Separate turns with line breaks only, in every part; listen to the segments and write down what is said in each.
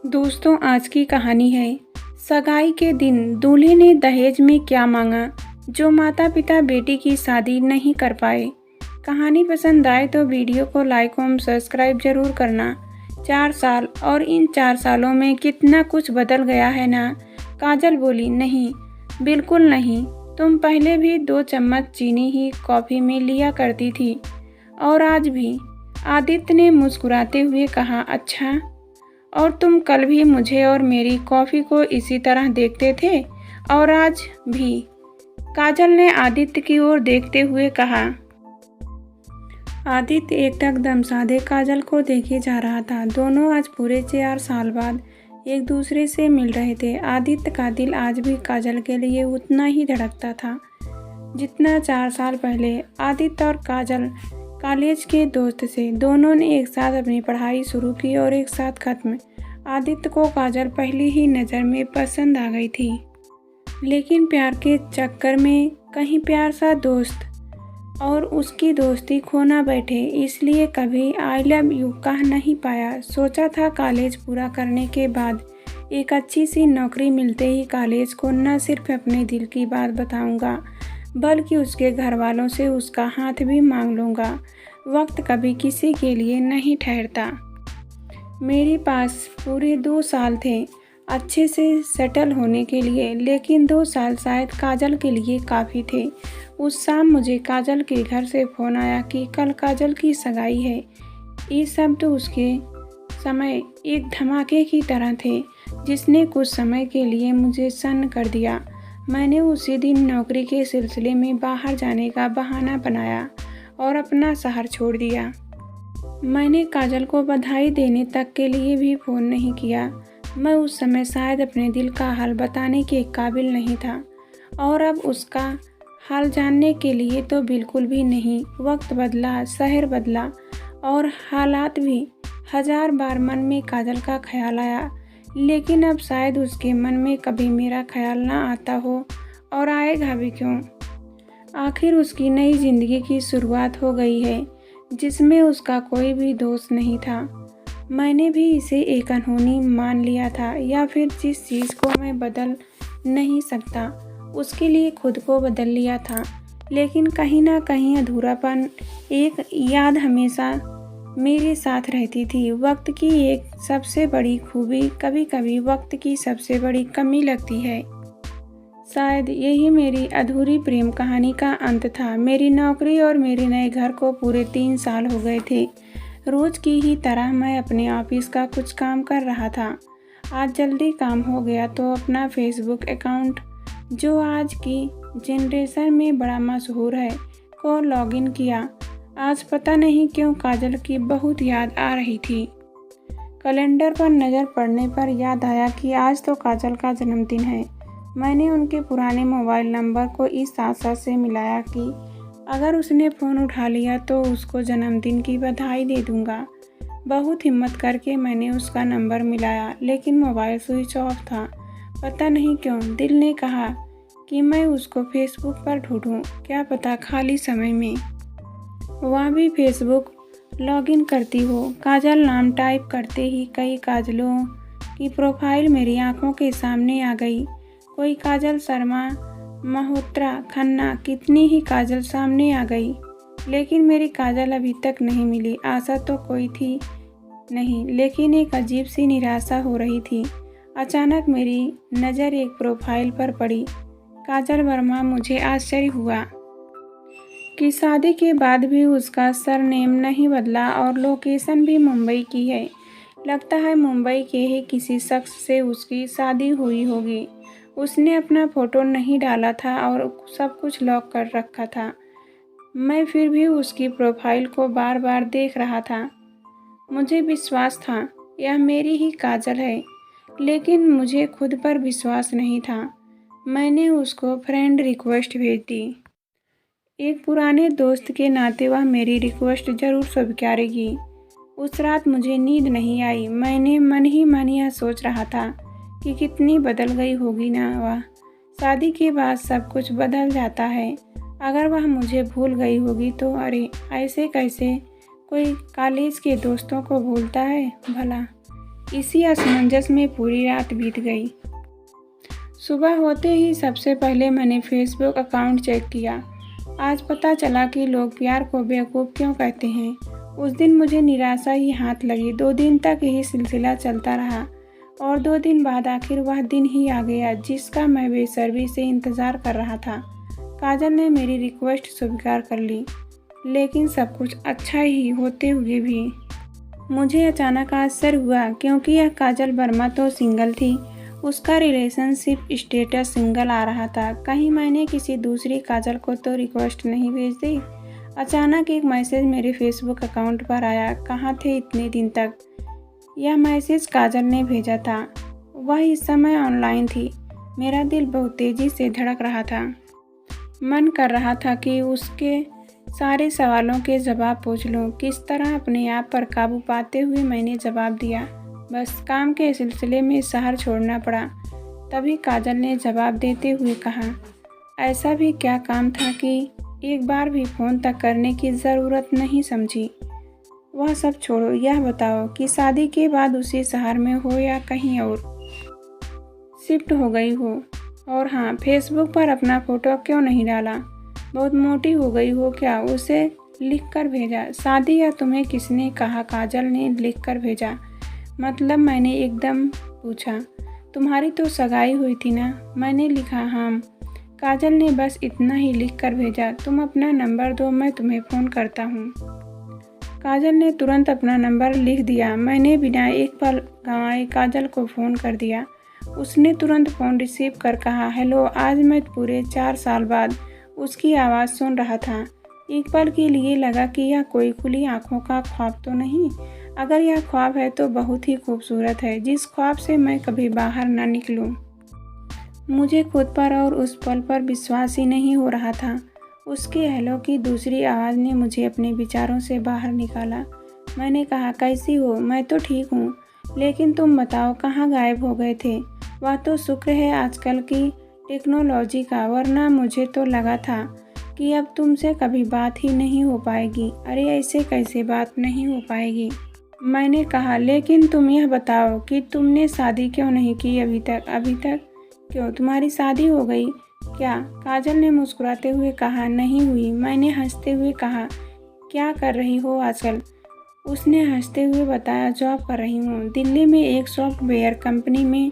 दोस्तों, आज की कहानी है सगाई के दिन दूल्हे ने दहेज में क्या मांगा जो माता पिता बेटी की शादी नहीं कर पाए। कहानी पसंद आए तो वीडियो को लाइक और सब्सक्राइब जरूर करना। 4 साल और इन 4 सालों में कितना कुछ बदल गया है ना। काजल बोली, नहीं, बिल्कुल नहीं। तुम पहले भी 2 चम्मच चीनी ही कॉफ़ी में लिया करती थी और आज भी। आदित्य ने मुस्कुराते हुए कहा, अच्छा, और तुम कल भी मुझे और मेरी कॉफ़ी को इसी तरह देखते थे और आज भी। काजल ने आदित्य की ओर देखते हुए कहा। आदित्य एकदम सादे काजल को देखे जा रहा था। दोनों आज पूरे 4 साल बाद एक दूसरे से मिल रहे थे। आदित्य का दिल आज भी काजल के लिए उतना ही धड़कता था जितना 4 साल पहले। आदित्य और काजल कॉलेज के दोस्त थे। दोनों ने एक साथ अपनी पढ़ाई शुरू की और एक साथ खत्म। आदित्य को काजल पहली ही नज़र में पसंद आ गई थी, लेकिन प्यार के चक्कर में कहीं प्यार सा दोस्त और उसकी दोस्ती खो ना बैठे, इसलिए कभी आई लव यू कह नहीं पाया। सोचा था कॉलेज पूरा करने के बाद एक अच्छी सी नौकरी मिलते ही कॉलेज को न सिर्फ अपने दिल की बात बताऊंगा बल्कि उसके घर वालों से उसका हाथ भी मांग लूँगा। वक्त कभी किसी के लिए नहीं ठहरता। मेरे पास पूरे 2 साल थे अच्छे से सेटल होने के लिए, लेकिन 2 साल शायद काजल के लिए काफ़ी थे। उस शाम मुझे काजल के घर से फ़ोन आया कि कल काजल की सगाई है। ये शब्द उसके समय एक धमाके की तरह थे जिसने कुछ समय के लिए मुझे सन्न कर दिया। मैंने उसी दिन नौकरी के सिलसिले में बाहर जाने का बहाना बनाया और अपना शहर छोड़ दिया। मैंने काजल को बधाई देने तक के लिए भी फ़ोन नहीं किया। मैं उस समय शायद अपने दिल का हाल बताने के काबिल नहीं था और अब उसका हाल जानने के लिए तो बिल्कुल भी नहीं। वक्त बदला, शहर बदला और हालात भी। 1000 बार मन में काजल का ख्याल आया, लेकिन अब शायद उसके मन में कभी मेरा ख्याल ना आता हो, और आएगा भी क्यों। आखिर उसकी नई ज़िंदगी की शुरुआत हो गई है जिसमें उसका कोई भी दोस्त नहीं था। मैंने भी इसे एक अनहोनी मान लिया था, या फिर जिस चीज़ को मैं बदल नहीं सकता उसके लिए खुद को बदल लिया था। लेकिन कहीं ना कहीं अधूरापन, एक याद हमेशा मेरे साथ रहती थी। वक्त की एक सबसे बड़ी खूबी कभी कभी वक्त की सबसे बड़ी कमी लगती है। शायद यही मेरी अधूरी प्रेम कहानी का अंत था। मेरी नौकरी और मेरे नए घर को पूरे 3 साल हो गए थे। रोज़ की ही तरह मैं अपने ऑफिस का कुछ काम कर रहा था। आज जल्दी काम हो गया तो अपना फेसबुक अकाउंट, जो आज की जनरेशन में बड़ा मशहूर है, को लॉगिन किया। आज पता नहीं क्यों काजल की बहुत याद आ रही थी। कैलेंडर पर नज़र पड़ने पर याद आया कि आज तो काजल का जन्मदिन है। मैंने उनके पुराने मोबाइल नंबर को इस आशा से मिलाया कि अगर उसने फ़ोन उठा लिया तो उसको जन्मदिन की बधाई दे दूंगा। बहुत हिम्मत करके मैंने उसका नंबर मिलाया, लेकिन मोबाइल स्विच ऑफ था। पता नहीं क्यों दिल ने कहा कि मैं उसको फेसबुक पर ढूंढूं, क्या पता खाली समय में वह भी फेसबुक लॉगिन करती हो। काजल नाम टाइप करते ही कई काजलों की प्रोफाइल मेरी आंखों के सामने आ गई। कोई काजल शर्मा, मल्होत्रा, खन्ना, कितनी ही काजल सामने आ गई, लेकिन मेरी काजल अभी तक नहीं मिली। आशा तो कोई थी नहीं, लेकिन एक अजीब सी निराशा हो रही थी। अचानक मेरी नज़र एक प्रोफाइल पर पड़ी, काजल वर्मा। मुझे आश्चर्य हुआ कि शादी के बाद भी उसका सरनेम नहीं बदला और लोकेशन भी मुंबई की है। लगता है मुंबई के ही किसी शख्स से उसकी शादी हुई होगी। उसने अपना फ़ोटो नहीं डाला था और सब कुछ लॉक कर रखा था। मैं फिर भी उसकी प्रोफाइल को बार बार देख रहा था। मुझे विश्वास था यह मेरी ही काजल है, लेकिन मुझे खुद पर विश्वास नहीं था। मैंने उसको फ्रेंड रिक्वेस्ट भेज दी। एक पुराने दोस्त के नाते वह मेरी रिक्वेस्ट ज़रूर स्वीकारेगी। उस रात मुझे नींद नहीं आई। मैंने मन ही मन यह सोच रहा था कि कितनी बदल गई होगी ना वह। शादी के बाद सब कुछ बदल जाता है। अगर वह मुझे भूल गई होगी तो अरे, ऐसे कैसे कोई कॉलेज के दोस्तों को भूलता है भला। इसी असमंजस में पूरी रात बीत गई। सुबह होते ही सबसे पहले मैंने फेसबुक अकाउंट चेक किया। आज पता चला कि लोग प्यार को बेवकूफ़ क्यों कहते हैं। उस दिन मुझे निराशा ही हाथ लगी। 2 दिन तक यही सिलसिला चलता रहा और 2 दिन बाद आखिर वह दिन ही आ गया जिसका मैं बेसब्री से इंतज़ार कर रहा था। काजल ने मेरी रिक्वेस्ट स्वीकार कर ली, लेकिन सब कुछ अच्छा ही होते हुए भी मुझे अचानक आश्चर्य हुआ, क्योंकि यह काजल वर्मा तो सिंगल थी। उसका रिलेशनशिप स्टेटस सिंगल आ रहा था। कहीं मैंने किसी दूसरी काजल को तो रिक्वेस्ट नहीं भेज दी। अचानक एक मैसेज मेरे फेसबुक अकाउंट पर आया। कहाँ थे इतने दिन तक? यह मैसेज काजल ने भेजा था। वह इस समय ऑनलाइन थी। मेरा दिल बहुत तेज़ी से धड़क रहा था। मन कर रहा था कि उसके सारे सवालों के जवाब पूछ लूं। किस तरह अपने आप पर काबू पाते हुए मैंने जवाब दिया, बस काम के सिलसिले में शहर छोड़ना पड़ा। तभी काजल ने जवाब देते हुए कहा, ऐसा भी क्या काम था कि एक बार भी फ़ोन तक करने की ज़रूरत नहीं समझी? वह सब छोड़ो, यह बताओ कि शादी के बाद उसी शहर में हो या कहीं और शिफ्ट हो गई हो? और हाँ, फेसबुक पर अपना फ़ोटो क्यों नहीं डाला? बहुत मोटी हो गई हो क्या? उसे लिख कर भेजा। शादी या तुम्हें किसने कहा? काजल ने लिख कर भेजा। मतलब? मैंने एकदम पूछा। तुम्हारी तो सगाई हुई थी ना? मैंने लिखा हाँ। काजल ने बस इतना ही लिख कर भेजा, तुम अपना नंबर दो, मैं तुम्हें फ़ोन करता हूँ। काजल ने तुरंत अपना नंबर लिख दिया। मैंने बिना एक पल गंवाए काजल को फ़ोन कर दिया। उसने तुरंत फ़ोन रिसीव कर कहा, हेलो। आज मैं पूरे 4 साल बाद उसकी आवाज़ सुन रहा था। एक पल के लिए लगा कि यह कोई खुली आँखों का ख्वाब तो नहीं। अगर यह ख्वाब है तो बहुत ही खूबसूरत है, जिस ख्वाब से मैं कभी बाहर न निकलूं। मुझे खुद पर और उस पल पर विश्वास ही नहीं हो रहा था। उसके हेलो की दूसरी आवाज़ ने मुझे अपने विचारों से बाहर निकाला। मैंने कहा, कैसी हो? मैं तो ठीक हूँ, लेकिन तुम बताओ कहाँ गायब हो गए थे? वह तो शुक्र है आजकल की टेक्नोलॉजी का, वरना मुझे तो लगा था कि अब तुमसे कभी बात ही नहीं हो पाएगी। अरे ऐसे कैसे बात नहीं हो पाएगी? मैंने कहा, लेकिन तुम यह बताओ कि तुमने शादी क्यों नहीं की अभी तक? अभी तक क्यों? तुम्हारी शादी हो गई क्या? काजल ने मुस्कुराते हुए कहा, नहीं हुई। मैंने हंसते हुए कहा, क्या कर रही हो आजकल? उसने हंसते हुए बताया, जॉब कर रही हूँ दिल्ली में एक सॉफ्टवेयर कंपनी में।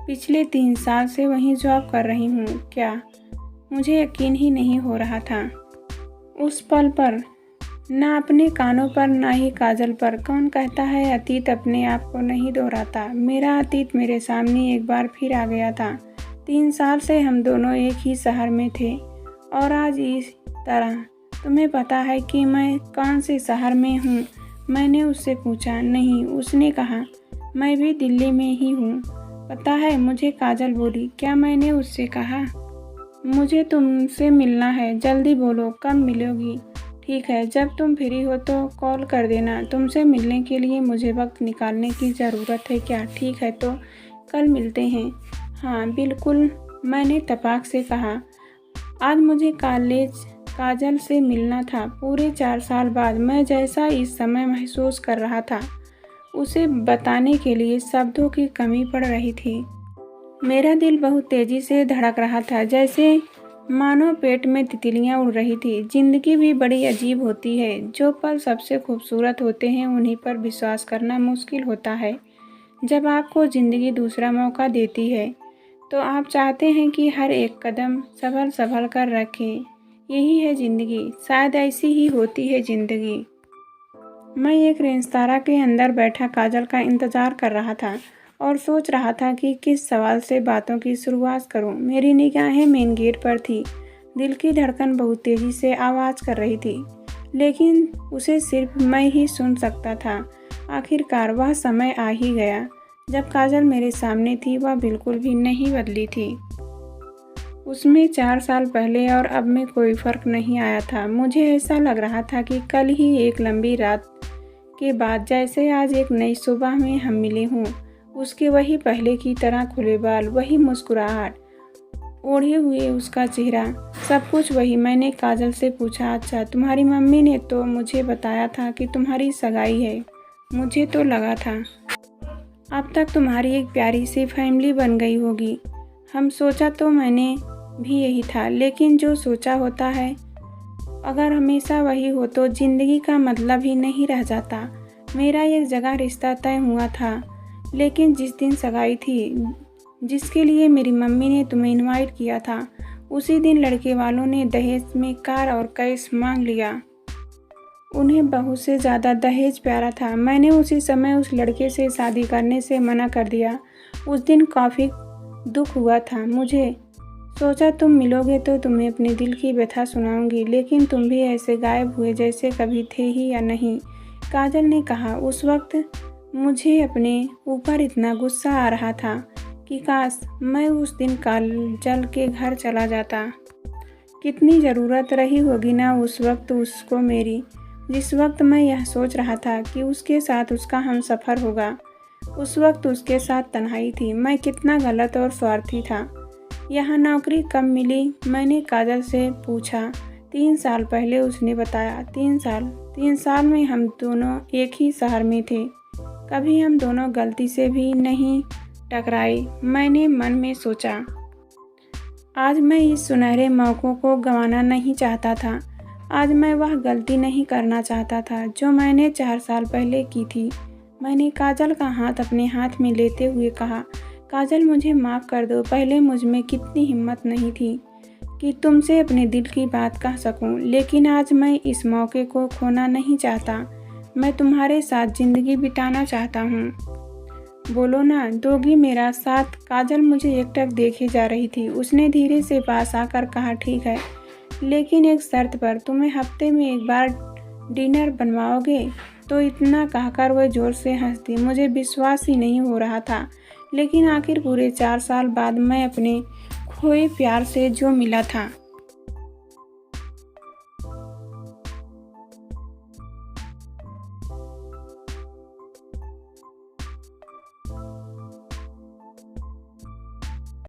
पिछले 3 साल से वहीं जॉब कर रही हूँ। क्या? मुझे यकीन ही नहीं हो रहा था। उस पल पर ना अपने कानों पर ना ही काजल पर। कौन कहता है अतीत अपने आप को नहीं दोहराता? मेरा अतीत मेरे सामने एक बार फिर आ गया था। 3 साल से हम दोनों एक ही शहर में थे और आज इस तरह। तुम्हें पता है कि मैं कौन से शहर में हूँ? मैंने उससे पूछा। नहीं, उसने कहा, मैं भी दिल्ली में ही हूँ। पता है मुझे? काजल बोली। क्या? मैंने उससे कहा, मुझे तुमसे मिलना है, जल्दी बोलो कब मिलोगी? ठीक है, जब तुम फ्री हो तो कॉल कर देना। तुमसे मिलने के लिए मुझे वक्त निकालने की ज़रूरत है क्या? ठीक है, तो कल मिलते हैं। हाँ बिल्कुल, मैंने तपाक से कहा। आज मुझे काजल से मिलना था। पूरे 4 साल बाद मैं जैसा इस समय महसूस कर रहा था, उसे बताने के लिए शब्दों की कमी पड़ रही थी। मेरा दिल बहुत तेज़ी से धड़क रहा था, जैसे मानो पेट में तितलियां उड़ रही थी। ज़िंदगी भी बड़ी अजीब होती है। जो पल सबसे खूबसूरत होते हैं उन्हीं पर विश्वास करना मुश्किल होता है। जब आपको ज़िंदगी दूसरा मौका देती है तो आप चाहते हैं कि हर एक कदम संभल कर रखें। यही है ज़िंदगी, शायद ऐसी ही होती है ज़िंदगी। मैं एक रेस्तरां के अंदर बैठा काजल का इंतज़ार कर रहा था और सोच रहा था कि किस सवाल से बातों की शुरुआत करूं। मेरी निगाहें मेन गेट पर थी। दिल की धड़कन बहुत तेज़ी से आवाज़ कर रही थी, लेकिन उसे सिर्फ मैं ही सुन सकता था। आखिरकार वह समय आ ही गया जब काजल मेरे सामने थी। वह बिल्कुल भी नहीं बदली थी। उसमें 4 साल पहले और अब में कोई फ़र्क नहीं आया था। मुझे ऐसा लग रहा था कि कल ही एक लंबी रात के बाद जैसे आज एक नई सुबह में हम मिले हों। उसके वही पहले की तरह खुले बाल, वही मुस्कुराहट, ओढ़े हुए उसका चेहरा, सब कुछ वही। मैंने काजल से पूछा, अच्छा तुम्हारी मम्मी ने तो मुझे बताया था कि तुम्हारी सगाई है। मुझे तो लगा था अब तक तुम्हारी एक प्यारी सी फैमिली बन गई होगी। हम सोचा तो मैंने भी यही था, लेकिन जो सोचा होता है अगर हमेशा वही हो तो ज़िंदगी का मतलब ही नहीं रह जाता। मेरा एक जगह रिश्ता तय हुआ था, लेकिन जिस दिन सगाई थी जिसके लिए मेरी मम्मी ने तुम्हें इनवाइट किया था, उसी दिन लड़के वालों ने दहेज में कार और कैश मांग लिया। उन्हें बहू से ज़्यादा दहेज प्यारा था। मैंने उसी समय उस लड़के से शादी करने से मना कर दिया। उस दिन काफ़ी दुख हुआ था मुझे। सोचा तुम मिलोगे तो तुम्हें अपने दिल की व्यथा सुनाऊंगी, लेकिन तुम भी ऐसे गायब हुए जैसे कभी थे ही या नहीं। काजल ने कहा, उस वक्त मुझे अपने ऊपर इतना गुस्सा आ रहा था कि काश मैं उस दिन काजल के घर चला जाता। कितनी ज़रूरत रही होगी ना उस वक्त उसको मेरी, जिस वक्त मैं यह सोच रहा था कि उसके साथ उसका हमसफ़र होगा। उस वक्त उसके साथ तन्हाई थी। मैं कितना गलत और स्वार्थी था। यहाँ नौकरी कब मिली? मैंने काजल से पूछा। 3 साल पहले, उसने बताया। 3 साल में हम दोनों एक ही शहर में थे। कभी हम दोनों गलती से भी नहीं टकराए। मैंने मन में सोचा, आज मैं इस सुनहरे मौक़ों को गंवाना नहीं चाहता था। आज मैं वह गलती नहीं करना चाहता था जो मैंने 4 साल पहले की थी। मैंने काजल का हाथ अपने हाथ में लेते हुए कहा, काजल मुझे माफ़ कर दो। पहले मुझ में कितनी हिम्मत नहीं थी कि तुमसे अपने दिल की बात कह सकूं, लेकिन आज मैं इस मौके को खोना नहीं चाहता। मैं तुम्हारे साथ ज़िंदगी बिताना चाहता हूँ। बोलो ना, दोगी मेरा साथ? काजल मुझे एकटक देखे जा रही थी। उसने धीरे से पास आकर कहा, ठीक है, लेकिन एक शर्त पर। तुम्हें हफ्ते में एक बार डिनर बनवाओगे? तो इतना कहकर वह ज़ोर से हंस दी। मुझे विश्वास ही नहीं हो रहा था, लेकिन आखिर पूरे 4 साल बाद मैं अपने खोए प्यार से जो मिला था।